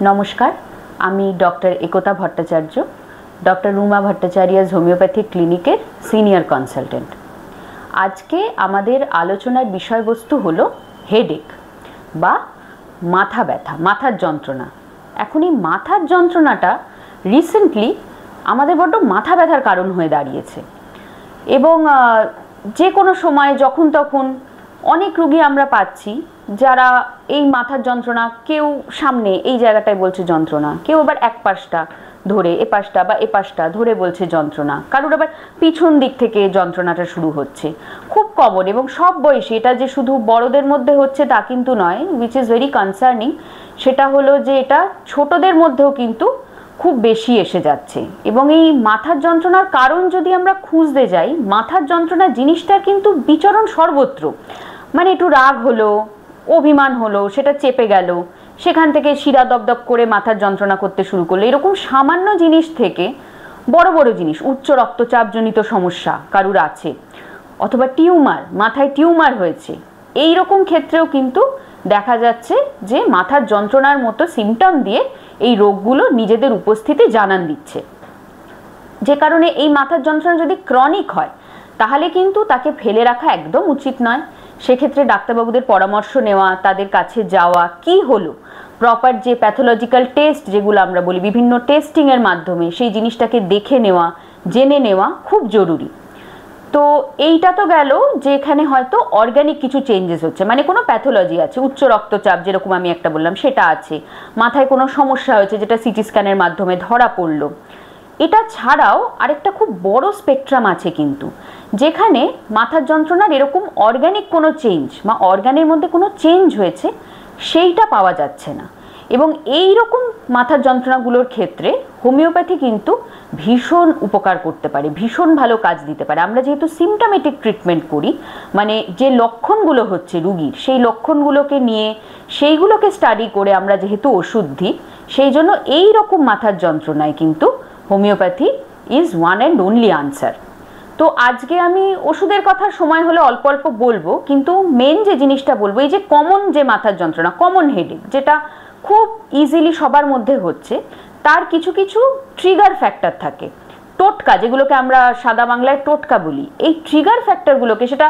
नमस्कार आमी doctor Ekta Bhattacharya doctor Ruma Bhattacharya's homeopathic क्लिनिकेर सिनियर कन्सालटेंट। आज के आमादेर आलोचनार विषयबस्तु हलो हेडेक बा माथा व्यथा माथार जंत्रणा। एखन एई माथार जंत्रणाटा रिसेंटली आमादेर बड्ड माथा व्यथार कारण हये दाड़िয়েছে এবং যে কোনো সময় যখন তখন অনেক রোগী আমরা পাচ্ছি যারা এই মাথার যন্ত্রণা কেউ সামনে এই জায়গাটায় বলছে যন্ত্রণা, কেউ আবার এক পাশটা ধরে এ পাশটা বা এ পাশটা ধরে বলছে যন্ত্রণা, কারোর আবার পিছন দিক থেকে যন্ত্রণাটা শুরু হচ্ছে। খুব কমন এবং সব বয়সে, এটা যে শুধু বড়দের মধ্যে হচ্ছে তা কিন্তু নয়, উইচ ইজ ভেরি কনসার্নিং। সেটা হলো যে এটা ছোটদের মধ্যেও কিন্তু খুব বেশি এসে যাচ্ছে। এবং এই মাথার যন্ত্রণার কারণ যদি আমরা খুঁজতে যাই, মাথার যন্ত্রণা জিনিসটার কিন্তু বিচরণ সর্বত্র। মানে একটু রাগ হলো, অভিমান হলো, সেটা চেপে গেল, সেখান থেকে শিরা দপদপ করে মাথার যন্ত্রণা করতে শুরু করলো। এরকম সামান্য জিনিস থেকে বড় বড় জিনিস, উচ্চ রক্তচাপজনিত সমস্যা কারুর আছে, অথবা টিউমার, মাথায় টিউমার হয়েছে, এই রকম ক্ষেত্রেও কিন্তু দেখা যাচ্ছে যে মাথার যন্ত্রণার মতো সিমটম দিয়ে এই রোগগুলো নিজেদের উপস্থিতি জানান দিচ্ছে। যে কারণে এই মাথার যন্ত্রণা যদি ক্রনিক হয় তাহলে কিন্তু তাকে ফেলে রাখা একদম উচিত নয়। সেক্ষেত্রে ডাক্তারবাবুদের পরামর্শ নেওয়া, তাদের কাছে যাওয়া, কি হলো প্রপার যে প্যাথোলজিক্যাল টেস্ট যেগুলো আমরা বলি, বিভিন্ন টেস্টিংয়ের মাধ্যমে সেই জিনিসটাকে দেখে নেওয়া, জেনে নেওয়া খুব জরুরি। তো এইটা তো গেল যে এখানে হয়তো অর্গানিক কিছু চেঞ্জেস হচ্ছে, মানে কোনো প্যাথোলজি আছে, উচ্চ রক্তচাপ যেরকম আমি একটা বললাম সেটা আছে, মাথায় কোনো সমস্যা হয়েছে যেটা সিটি স্ক্যানের মাধ্যমে ধরা পড়লো। এটা ছাড়াও আরেকটা খুব বড় স্পেকট্রাম আছে কিন্তু, যেখানে মাথার যন্ত্রণার এরকম অর্গানিক কোনো চেঞ্জ বা অর্গানের মধ্যে কোনো চেঞ্জ হয়েছে সেইটা পাওয়া যাচ্ছে না। এবং এই রকম মাথার যন্ত্রণাগুলোর ক্ষেত্রে হোমিওপ্যাথি কিন্তু ভীষণ উপকার করতে পারে, ভীষণ ভালো কাজ দিতে পারে। আমরা যেহেতু সিমটমেটিক ট্রিটমেন্ট করি, মানে যে লক্ষণগুলো হচ্ছে রুগীর, সেই লক্ষণগুলোকে নিয়ে সেইগুলোকে স্টাডি করে আমরা যেহেতু ওষুধ দিই, সেই জন্য এই রকম মাথার যন্ত্রণায় কিন্তু homeopathy is one and only answer. তো আজকে আমি ওষুধের কথা সময় হলে অল্প অল্প বলবো, কিন্তু মেন যে জিনিসটা বলবো, এই যে কমন যে মাথার যন্ত্রণা, কমন হেডেক, যেটা খুব ইজিলি সবার মধ্যে হচ্ছে, তার কিছু কিছু ট্রিগার ফ্যাক্টর থাকে, টোটকা, যেগুলোকে আমরা সাদা বাংলায় টোটকা বলি। এই ট্রিগার ফ্যাক্টরগুলোকে, সেটা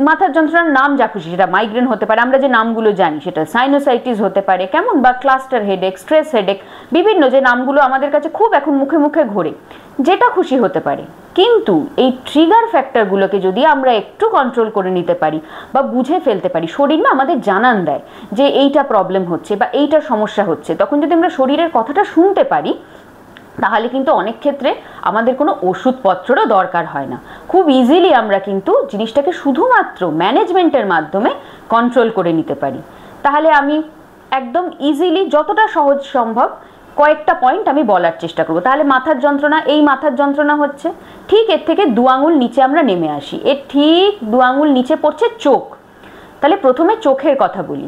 মাথার যন্ত্রণার নাম যা খুশি, সেটা মাইগ্রেন হতে পারে, আমরা যে নামগুলো জানি, সেটা সাইনোসাইটিস হতে পারে, কেমন, বা ক্লাস্টার হেডেক, স্ট্রেস হেডেক, বিভিন্ন যে নামগুলো আমাদের কাছে খুব এখন মুখে মুখে ঘোরে, যেটা খুশি হতে পারে। কিন্তু এই ট্রিগার ফ্যাক্টরগুলোকে যদি আমরা একটু কন্ট্রোল করে নিতে পারি বা বুঝে ফেলতে পারি, শরীর না আমাদের জানান দেয় যে এইটা প্রবলেম হচ্ছে বা এইটা সমস্যা হচ্ছে, তখন যদি আমরা শরীরের কথাটা শুনতে পারি তাহলে কিন্তু অনেক ক্ষেত্রে আমাদের কোনো ওষুধপত্রেরও দরকার হয় না। খুব ইজিলি আমরা কিন্তু জিনিসটাকে শুধুমাত্র ম্যানেজমেন্টের মাধ্যমে কন্ট্রোল করে নিতে পারি। তাহলে আমি একদম ইজিলি, যতটা সহজ সম্ভব, কয়েকটা পয়েন্ট আমি বলার চেষ্টা করব। তাহলে মাথার যন্ত্রণা, এই মাথার যন্ত্রণা হচ্ছে, ঠিক এর থেকে 2 আঙুল নিচে আমরা নেমে আসি, এর ঠিক 2 আঙুল নিচে পড়ছে চোখ। তাহলে প্রথমে চোখের কথা বলি।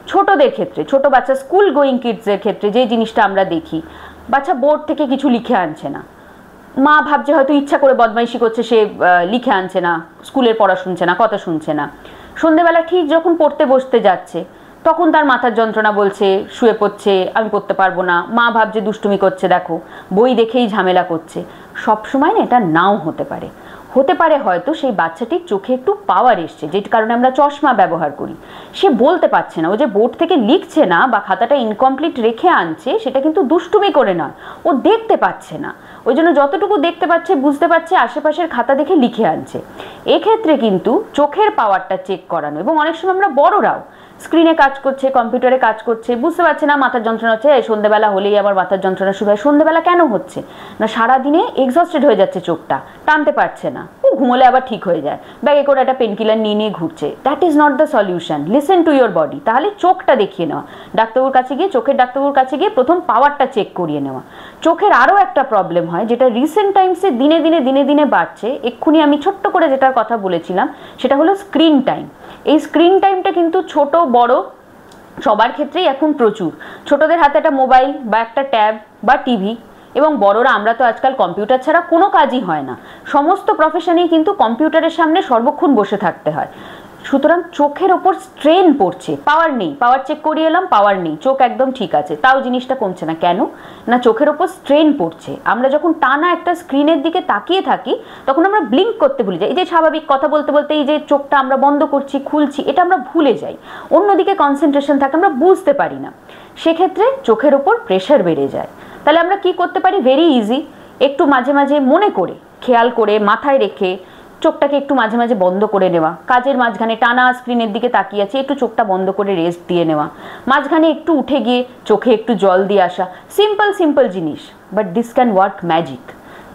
ছোটদের ক্ষেত্রে, ছোট বাচ্চা, স্কুল গোয়িং কিডসের ক্ষেত্রে যে জিনিসটা আমরা দেখি, বাচ্চা বোর্ড থেকে কিছু লিখে আনছে না, মা ভাবছে হয়তো ইচ্ছা করে বদমাইশি করছে, সে লিখে আনছে না, স্কুলের পড়া শুনছে না, কথা শুনছে না। সন্ধেবেলা ঠিক যখন পড়তে বসতে যাচ্ছে তখন তার মাথার যন্ত্রণা বলছে, শুয়ে পড়ছে, আমি পড়তে পারবো না, মা ভাবছে দুষ্টুমি করছে, দেখো বই দেখেই ঝামেলা করছে। সবসময় না এটা নাও হতে পারে, হতে পারে হয়তো সেই বাচ্চাটির চোখে একটু পাওয়ার এসছে, যে কারণে আমরা চশমা ব্যবহার করি। সে বলতে পারছে না, ও যে বোর্ড থেকে লিখছে না বা খাতাটা ইনকমপ্লিট রেখে আনছে, সেটা কিন্তু দুষ্টুমি করে নয়, ও দেখতে পাচ্ছে না, ওই জন্য যতটুকু দেখতে পাচ্ছে, বুঝতে পারছে, আশেপাশের খাতা দেখে লিখে আনছে। এক্ষেত্রে কিন্তু চোখের পাওয়ারটা চেক করানো, এবং অনেক সময় আমরা বড়রাও স্ক্রিনে কাজ করছে, কম্পিউটারে কাজ করছে, বুঝতে পারছে না মাথার যন্ত্রণা হচ্ছে, সন্ধ্যেবেলা হলেই আবার মাথার যন্ত্রণা শুরু হয়। সন্ধ্যেবেলা কেন হচ্ছে না, সারাদিনে এক্সস্টেড হয়ে যাচ্ছে, চোখটা টানতে পারছে না, ও ঘুমোলে আবার ঠিক হয়ে যায়, ব্যাগে করে একটা পেনকিলার নিয়ে নিয়ে ঘুরছে। That is not the solution, listen to your body. তাহলে চোখটা দেখিয়ে নেওয়া, ডাক্তারবাবুর কাছে গিয়ে, চোখের ডাক্তারবাবুর কাছে গিয়ে প্রথম পাওয়ারটা চেক করিয়ে নেওয়া। চোখের আরও একটা প্রবলেম হয়, যেটা রিসেন্ট টাইমসে দিনে দিনে দিনে দিনে বাড়ছে, এক্ষুনি আমি ছোট্ট করে যেটার কথা বলেছিলাম, সেটা হলো স্ক্রিন টাইম। এই স্ক্রিন টাইমটা কিন্তু ছোট বড় সবার ক্ষেত্রেই এখন প্রচুর। ছোটদের হাতে একটা মোবাইল বা একটা ট্যাব বা টিভি, এবং বড়রা, আমরা তো আজকাল কম্পিউটার ছাড়া কোনো কাজই হয় না, সমস্ত প্রফেশনেই কিন্তু কম্পিউটারের সামনে সর্বক্ষণ বসে থাকতে হয়। সুতরাং চোখের ওপর স্ট্রেন পড়ছে, পাওয়ার নেই, পাওয়ার চেক করিয়ে এলাম, পাওয়ার নেই, চোখ একদম ঠিক আছে, তাও জিনিসটা কমছে না। কেন না, চোখের ওপর স্ট্রেন পড়ছে। আমরা যখন টানা একটা স্ক্রিনের দিকে তাকিয়ে থাকি তখন আমরা ব্লিঙ্ক করতে ভুলে যাই। এই যে স্বাভাবিক কথা বলতে বলতে এই যে চোখটা আমরা বন্ধ করছি খুলছি, এটা আমরা ভুলে যাই, অন্যদিকে কনসেন্ট্রেশন থাকে, আমরা বুঝতে পারি না। সেক্ষেত্রে চোখের ওপর প্রেশার বেড়ে যায়। তাহলে আমরা কি করতে পারি? ভেরি ইজি, একটু মাঝে মাঝে মনে করে, খেয়াল করে, মাথায় রেখে চোখটাকে একটু মাঝে মাঝে বন্ধ করে নেওয়া। কাজের মাঝখানে টানা স্ক্রিনের দিকে তাকিয়ে আছে, একটু চোখটা বন্ধ করে রেস্ট দিয়ে নেওয়া। মাঝখানে একটু উঠে গিয়ে চোখে একটু জল দিয়ে আসা। সিম্পল সিম্পল জিনিস, but this can work magic.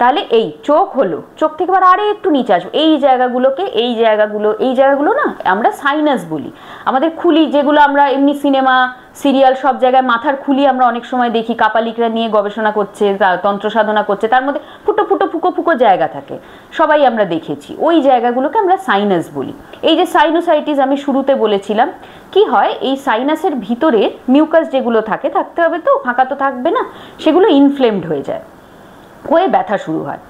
তাহলে এই চোখ হলো, চোখ থেকে আবার আরে একটু নিচে আসবো, এই জায়গাগুলো না আমরা সাইনাস বলি। আমাদের খুলি যেগুলো আমরা এমনি সিনেমা সিরিয়াল সব জায়গায় মাথার খুলি আমরা অনেক সময় দেখি, কাপালিকরা নিয়ে গবেষণা করছে, তন্ত্র সাধনা করছে, তার মধ্যে ফুটো ফুটো ফুকো ফুকো জায়গা থাকে, সবাই আমরা দেখেছি। ওই জায়গাগুলোকে আমরা সাইনাস বলি। এই যে সাইনোসাইটিস আমি শুরুতে বলেছিলাম, কি হয়, এই সাইনাসের ভিতরে মিউকাস যেগুলো থাকতে হবে তো, ফাঁকা তো থাকবে না, সেগুলো ইনফ্লেমড হয়ে যায়, হয়ে ব্যথা শুরু হয়।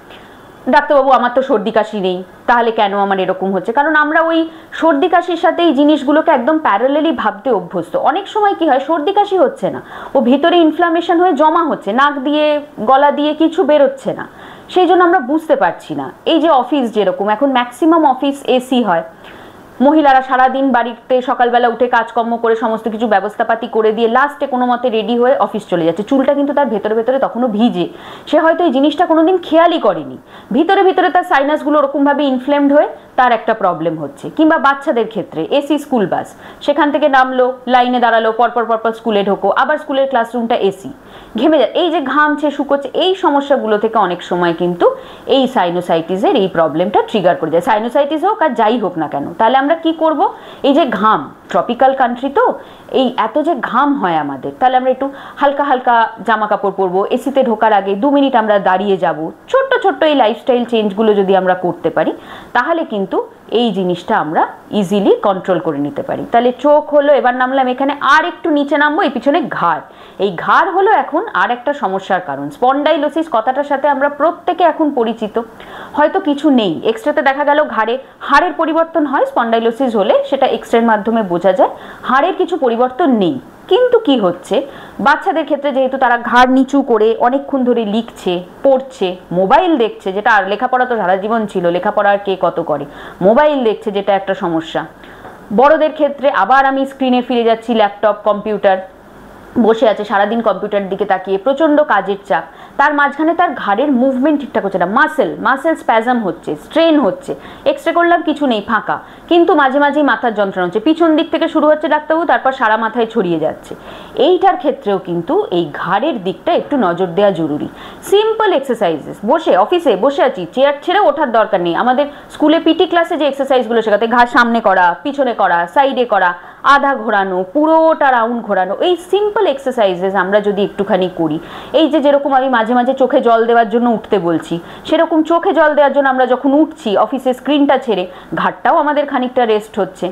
ডাক্তারবাবু আমার তো সর্দি কাশি নেই, তাহলে কেন আমার এরকম হচ্ছে? কারণ আমরা ওই সর্দি কাশির সাথে এই জিনিসগুলোকে একদম প্যারালালি ভাবতে অভ্যস্ত। অনেক সময় কি হয়, সর্দি কাশি হচ্ছে না, ও ভিতরে ইনফ্লামেশন হয়ে জমা হচ্ছে, নাক দিয়ে গলা দিয়ে কিছু বেরোচ্ছে না, সেই জন্য আমরা বুঝতে পারছি না। এই যে অফিস, যেরকম এখন ম্যাক্সিমাম অফিস এসি হয়, মহিলারা সারাদিন বাড়িতে সকালবেলা উঠে কাজকর্ম করে সমস্ত কিছু ব্যবস্থাপাতি করে দিয়ে লাস্টে কোনো মতে রেডি হয়ে অফিস চলে যাচ্ছে। চুলটা কিন্তু তার ভেতরে ভেতরে তখনও ভিজে, সে হয়তো এই জিনিসটা কোনোদিন খেয়ালই করেনি, ভিতরে ভিতরে তার সাইনাসগুলো ওরকমভাবে ইনফ্লেমড হয়ে তার একটা প্রবলেম হচ্ছে। কিংবা বাচ্চাদের ক্ষেত্রে এসি স্কুল বাস, সেখান থেকে নামলো, লাইনে দাঁড়ালো, পরপর স্কুলে ঢোকো, আবার স্কুলের ক্লাসরুমটা এসি, ঘেমে যায়, এই যে ঘামছে শুকোচ্ছে, এই সমস্যাগুলো থেকে অনেক সময় কিন্তু এই সাইনোসাইটিসের এই প্রবলেমটা ট্রিগার করে যায়। সাইনোসাইটিস হোক আর যাই হোক না কেন, তাহলে আমরা কি করব? এই যে ঘাম, ট্রপিক্যাল কান্ট্রি তো, এই এত যে ঘাম হয় আমাদের, তাহলে আমরা একটু হালকা হালকা জামা কাপড় পরবো, এসিতে ঢোকার আগে 2 মিনিট আমরা দাঁড়িয়ে যাব। ছোট্ট ছোট্ট এই লাইফস্টাইল চেঞ্জগুলো যদি আমরা করতে পারি, তাহলে কিন্তু এই জিনিসটা আমরা ইজিলি কন্ট্রোল করে নিতে পারি। তাহলে চোখ হলো, এবার নামলাম এখানে, আর একটু নিচে নামবো, এই পিছনে ঘাড়। এই ঘাড় হলো এখন আর একটা সমস্যার কারণ। স্পন্ডাইলোসিস কথাটার সাথে আমরা প্রত্যেকে এখন পরিচিত, হয়তো কিছু নেই, এক্সরেতে দেখা গেল ঘাড়ে হাড়ের পরিবর্তন হয়, স্পন্ডাইলোসিস হলে সেটা এক্সরের মাধ্যমে বোঝা যায়, হাড়ের কিছু পরিবর্তন নেই। কিন্তু কি হচ্ছে, বাচ্চাদের ক্ষেত্রে যেহেতু তারা ঘাড় নিচু করে অনেকক্ষণ ধরে লিখছে, পড়ছে, মোবাইল দেখছে, যেটা আর লেখাপড়া তো সারা জীবন ছিল, লেখাপড়া আর কে কত করে, মোবাইল দেখছে, যেটা একটা সমস্যা। বড়দের ক্ষেত্রে আবার আমি স্ক্রিনে ফিরে যাচ্ছি, ল্যাপটপ, কম্পিউটার, বসে আছে সারাদিন কম্পিউটার দিকে তাকিয়ে, প্রচণ্ড কাজের চাপ, তার মাঝখানে তার ঘাড়ের মুভমেন্ট ঠিকঠাক হচ্ছে না, মাসেল স্প্যাজম হচ্ছে, স্ট্রেন হচ্ছে, এক্সরে করলাম কিছু নেই, ফাঁকা, কিন্তু মাঝে মাঝেই মাথার যন্ত্রণা হচ্ছে, পিছন দিক থেকে শুরু হচ্ছে ডাক্তারবাবু, তারপর সারা মাথায় ছড়িয়ে যাচ্ছে। এইটার ক্ষেত্রেও কিন্তু এই ঘাড়ের দিকটা একটু নজর দেওয়া জরুরি। সিম্পল এক্সারসাইজেস, বসে অফিসে বসে আছি, চেয়ার ছেড়ে ওঠার দরকার নেই। আমাদের স্কুলে পিটি ক্লাসে যে এক্সারসাইজগুলো শেখাতে, ঘাড় সামনে করা, পিছনে করা, সাইডে করা, আধা ঘোরানো, পুরোটা রাউন্ড ঘোরানো, এই সিম্পল এক্সারসাইজেস আমরা যদি একটুখানি করি, এই যে যেরকম আমি মাঝে মাঝে চোখে জল দেওয়ার জন্য উঠতে বলছি, সেরকম চোখে জল দেওয়ার জন্য আমরা যখন উঠছি অফিসে স্ক্রিনটা ছেড়ে, ঘাড়টাও আমাদের খানিকটা রেস্ট হচ্ছে,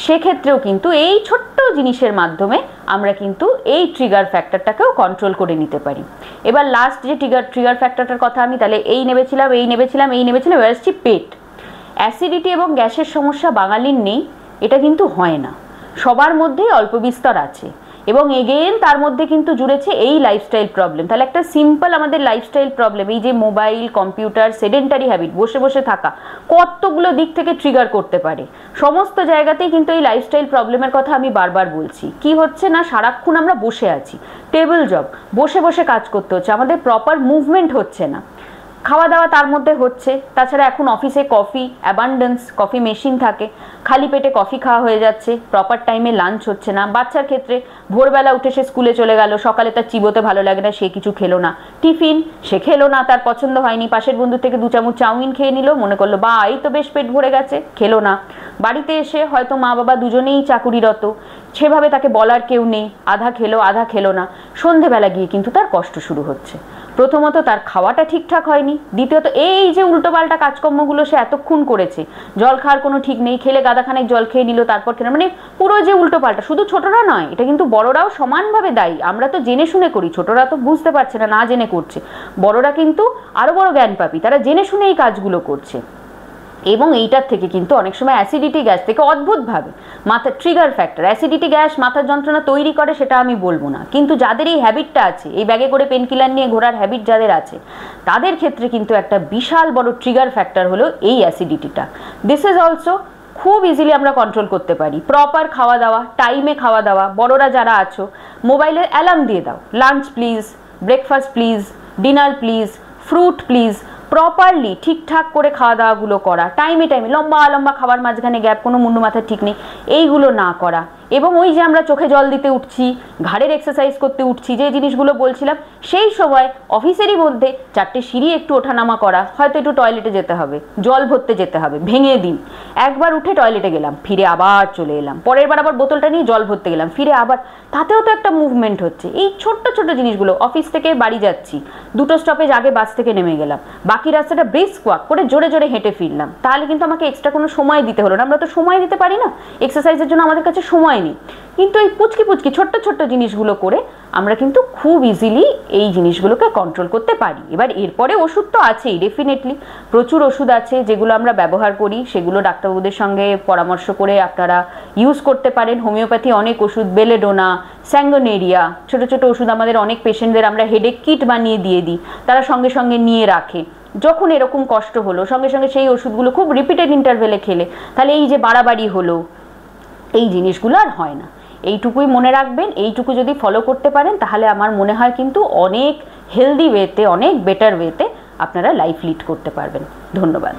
সেক্ষেত্রেও কিন্তু এই ছোট্ট জিনিসের মাধ্যমে আমরা কিন্তু এই ট্রিগার ফ্যাক্টরটাকেও কন্ট্রোল করে নিতে পারি। এবার লাস্ট যে ট্রিগার ফ্যাক্টরটার কথা আমি তাহলে এই নেবেছিলাম, এবার আসছি পেট। অ্যাসিডিটি এবং গ্যাসের সমস্যা বাঙালির নেই এটা কিন্তু হয় না, সবার মধ্যেই অল্প বিস্তর আছে, এবং এগেন তার মধ্যে কিন্তু জুড়েছে এই লাইফস্টাইল প্রবলেম। তাহলে একটা সিম্পল আমাদের লাইফস্টাইল প্রবলেম, এই যে মোবাইল, কম্পিউটার, সেডেন্টারি হ্যাবিট, বসে বসে থাকা, কতগুলো দিক থেকে ট্রিগার করতে পারে। সমস্ত জায়গাতেই কিন্তু এই লাইফস্টাইল প্রবলেমের কথা আমি বারবার বলছি। কি হচ্ছে না, সারাক্ষণ আমরা বসে আছি, টেবিল জব, বসে বসে কাজ করতে হচ্ছে, আমাদের প্রপার মুভমেন্ট হচ্ছে না, খাওয়া দাওয়া তার মধ্যে হচ্ছে, তাছাড়া এখন অফিসে কফি অ্যাবান্ডেন্স, কফি মেশিন থাকে, খালি পেটে কফি খাওয়া হয়ে যাচ্ছে, প্রপার টাইমে লাঞ্চ হচ্ছে না। বাচ্চার ক্ষেত্রে ভোরবেলা উঠে সে স্কুলে চলে গেল, সকালে তার চিবোতে ভালো লাগে না, সে কিছু খেলো না, টিফিন সে খেলো না, তার পছন্দ হয়নি, পাশের বন্ধু থেকে 2 চামচ চাউমিন খেয়ে নিল, মনে করলো বা এই তো বেশ পেট ভরে গেছে, খেলো না। বাড়িতে এসে হয়তো মা বাবা দুজনেই চাকুরিরত, সেভাবে তাকে বলার কেউ নেই, আধা খেলো আধা খেলো না, সন্ধেবেলা গিয়ে কিন্তু তার কষ্ট শুরু হচ্ছে। প্রথমত তার খাওয়াটা ঠিকঠাক হয়নি, দ্বিতীয়ত এই যে উল্টোপাল্টা কাজকর্মগুলো সে এতক্ষণ করেছে, জল খাওয়ার কোনো ঠিক নেই, খেলে গাদাখানেক জল খেয়ে নিল, তারপর খেলে, মানে পুরো যে উল্টোপাল্টা, শুধু ছোটরা নয়, এটা কিন্তু বড়রাও সমানভাবে দায়ী। আমরা তো জেনে শুনে করি, ছোটরা তো বুঝতে পারছে না, না জেনে করছে, বড়রা কিন্তু আরো বড় জ্ঞান পাপী, তারা জেনে শুনে এই কাজগুলো করছে। এবং এইটার থেকে কিন্তু অনেক সময় অ্যাসিডিটি গ্যাস থেকে অদ্ভুতভাবে মাথার ট্রিগার ফ্যাক্টর, অ্যাসিডিটি গ্যাস মাথার যন্ত্রণা তৈরি করে সেটা আমি বলবো না, কিন্তু যাদের এই হ্যাবিটটা আছে, এই ব্যাগে করে পেনকিলার নিয়ে ঘোরার হ্যাবিট যাদের আছে, তাদের ক্ষেত্রে কিন্তু একটা বিশাল বড় ট্রিগার ফ্যাক্টর হলো এই অ্যাসিডিটিটা। দিস ইজ অলসো খুব ইজিলি আমরা কন্ট্রোল করতে পারি। প্রপার খাওয়া দাওয়া, টাইমে খাওয়া দাওয়া, বড়রা যারা আছো মোবাইলের অ্যালার্ম দিয়ে দাও, lunch please, breakfast please, dinner please, fruit please, properly ঠিকঠাক করে খাওয়া দাওয়াগুলো করা, টাইমে টাইমে, লম্বা লম্বা খাবার মাঝখানে গ্যাপ, কোনো মুন্ডু মাথার ঠিক নেই, এইগুলো না করা। এবং ওই যে আমরা চোখে জল দিতে উঠছি, ঘাড়ের এক্সারসাইজ করতে উঠছি, যে জিনিসগুলো বলছিলাম, সেই সময় অফিসেরই মধ্যে 4টে সিঁড়ি একটু ওঠানামা করা, হয়তো একটু টয়লেটে যেতে হবে, জল ভরতে যেতে হবে, ভেঙে দিন, একবার উঠে টয়লেটে গেলাম, ফিরে আবার চলে এলাম, পরের বার আবার বোতলটা নিয়ে জল ভরতে গেলাম, ফিরে আবার, তাতেও তো একটা মুভমেন্ট হচ্ছে। এই ছোট্ট ছোট্ট জিনিসগুলো, অফিস থেকে বাড়ি যাচ্ছি, 2টো স্টপেজ আগে বাস থেকে নেমে গেলাম, বাকি রাস্তাটা ব্রিস্ক ওয়াক করে জোরে জোরে হেঁটে ফিরলাম, তাহলে কিন্তু আমাকে এক্সট্রা কোনো সময় দিতে হলো না। আমরা তো সময় দিতে পারি না, এক্সারসাইজের জন্য আমাদের কাছে সময় নেই, কিন্তু এই পুচকি পুচকি ছোট্ট ছোট্ট জিনিসগুলো করে আমরা কিন্তু খুব ইজিলি এই জিনিসগুলোকে কন্ট্রোল করতে পারি। এবার এরপরে ওষুধ তো আছেই, ডেফিনেটলি প্রচুর ওষুধ আছে যেগুলো আমরা ব্যবহার করি, সেগুলো ডাক্তারবাবুদের সঙ্গে পরামর্শ করে আপনারা ইউজ করতে পারেন। হোমিওপ্যাথি অনেক ওষুধ, বেলেডোনা, স্যাঙ্গোনেরিয়া, ছোটো ছোটো ওষুধ আমাদের অনেক পেশেন্টদের আমরা হেডেক কিট বানিয়ে দিয়ে দিই, তারা সঙ্গে সঙ্গে নিয়ে রাখে। যখন এরকম কষ্ট হলো সঙ্গে সঙ্গে সেই ওষুধগুলো খুব রিপিটেড ইন্টারভেলে খেলে, তাহলে এই যে বাড়াবাড়ি হলো, এই জিনিসগুলো আর হয় না। এইটুকুই মনে রাখবেন, এইটুকু যদি ফলো করতে পারেন তাহলে আমার মনে হয় কিন্তু অনেক হেলদি ওয়েতে, অনেক বেটার ওয়েতে আপনারা লাইফ লিড করতে পারবেন। ধন্যবাদ।